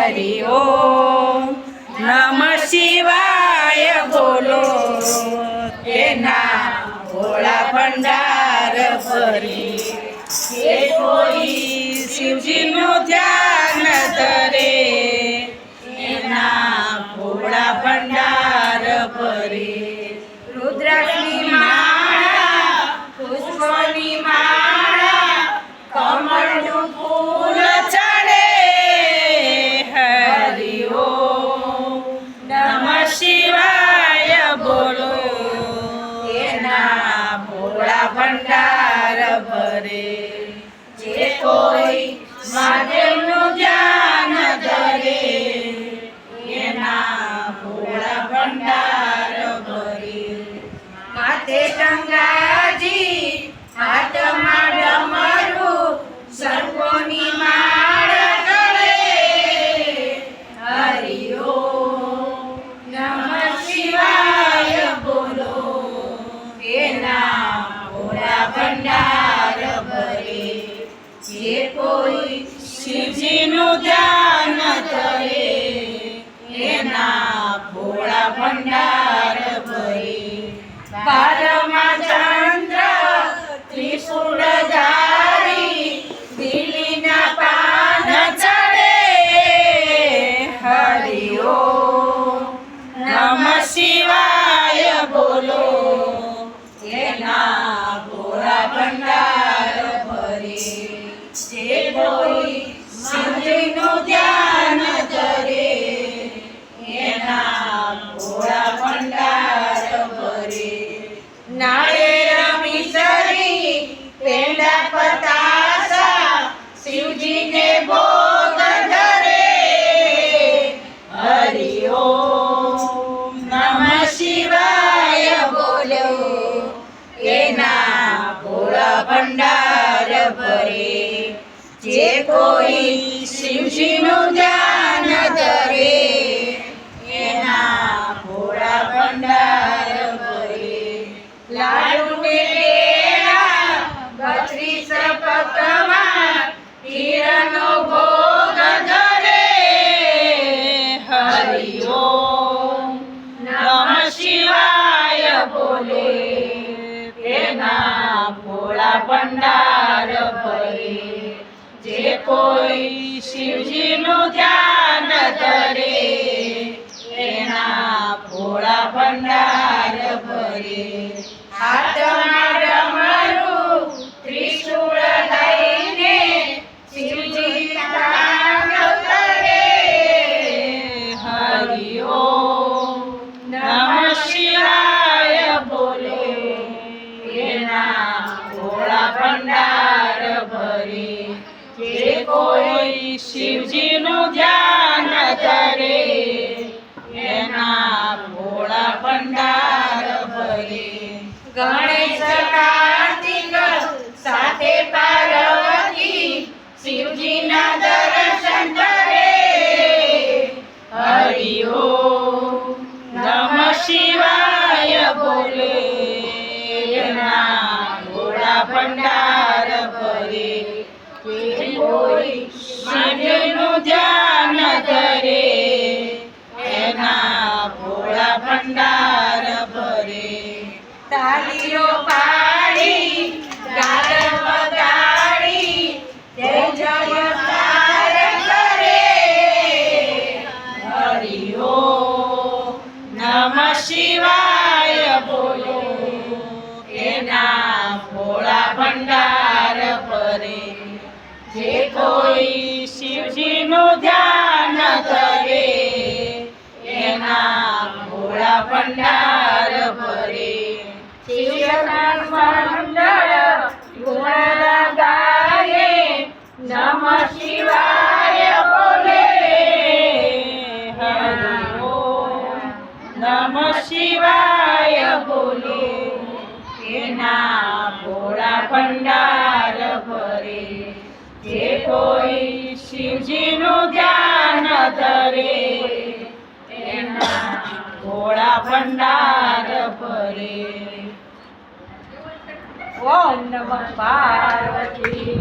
હરિ ઓમ નમઃ શિવાય બોલો તેના ભોળા ભંડાર ભરી એ કોઈ શિવજીનું ધ્યાન ધરે એના ભોળા ભંડાર ભરી રુદ્રાક્ષની માળા પુષ્પની માળા કમળનું ફૂલ ચડે હરિ ઓમ નમઃ શિવાય બોલો એના ભોળા ભંડાર ભરે જે કોઈ મહાદેવનું ધ્યાન ધરે એના ભોળા ભંડાર ભરે માથે ગંગાજી હાથમાં ડમરું સર્પોની માળ ગળે હરિ ઓમ નમઃ શિવાય બોલો એના ભોળા ભંડાર ભરે જે કોઈ શિવજીનું ધ્યાન ધરે એના ભોળા ભંડાર ભરે બારમાં ચંદ્ર ત્રિશૂળધારી દિલીના પાન ચડે હરિ ઓમ નમઃ શિવાય બોલો એના ભોળા ભંડાર ભરે જે કોઈ શિવજીનું ધ્યાન ધરે એના ભોળા ભંડાર ભરે નાળિયેર મિસરી પેંડા પતાસા શિવજીને ભોગ ધરે હરિ ઓમ નમઃ શિવાય બોલો એના ભોળા ભંડાર ભરે જે કોઈ શિવજીનું ધ્યાન ધરે એના ભોળા ભંડાર ભરે લાડુ ને પેડા બત્રીસ પકવાન ખીરનો ભોગ ધરે હરિ ઓમ નમઃ શિવાય બોલે એના ભોળા ભંડાર ભરે જે કોઈ શિવજીનું ધ્યાન ધરે એના ભોળા ભંડાર ભરે હાથમાં ડમરું ત્રિશૂળ લઈને શિવજી કામ કરે હરિ ઓમ નમઃ શિવાય બોલે એના ભોળા ભંડાર ભરે જે કોઈ શિવજીનું ધ્યાન ધરે એના ભોળા ભંડાર ભરે ગણેશ કાર્તિક સાથે પાર્વતી શિવજીના દર્શન કરે હરિ ઓમ નમઃ શિવાય બોલે એના ભોળા ભંડાર ભરે જે કોઈ શિવજીનું ધ્યાન ધરે એના ભોળા ભંડાર ભરે તાળીઓ પાડી ગાલ વગાડી જય જયકાર કરે હરિ ઓમ નમઃ શિવાય બોલો એના ભોળા ભંડાર ભરે જે કોઈ શિવજીનું ધ્યાન ધરે એના ભોળા ભંડાર ભરે શિવનામ મંડળ ગુણ ગાયે નમઃ શિવાય બોલે હરિ ઓમ નમઃ શિવાય બોલે એના ભોળા ભંડાર ભરે જે કોઈ શિવજીનું ધ્યાન ધરે એના ભોળા ભંડાર ભરે ઓમ નમઃ પાર્વતી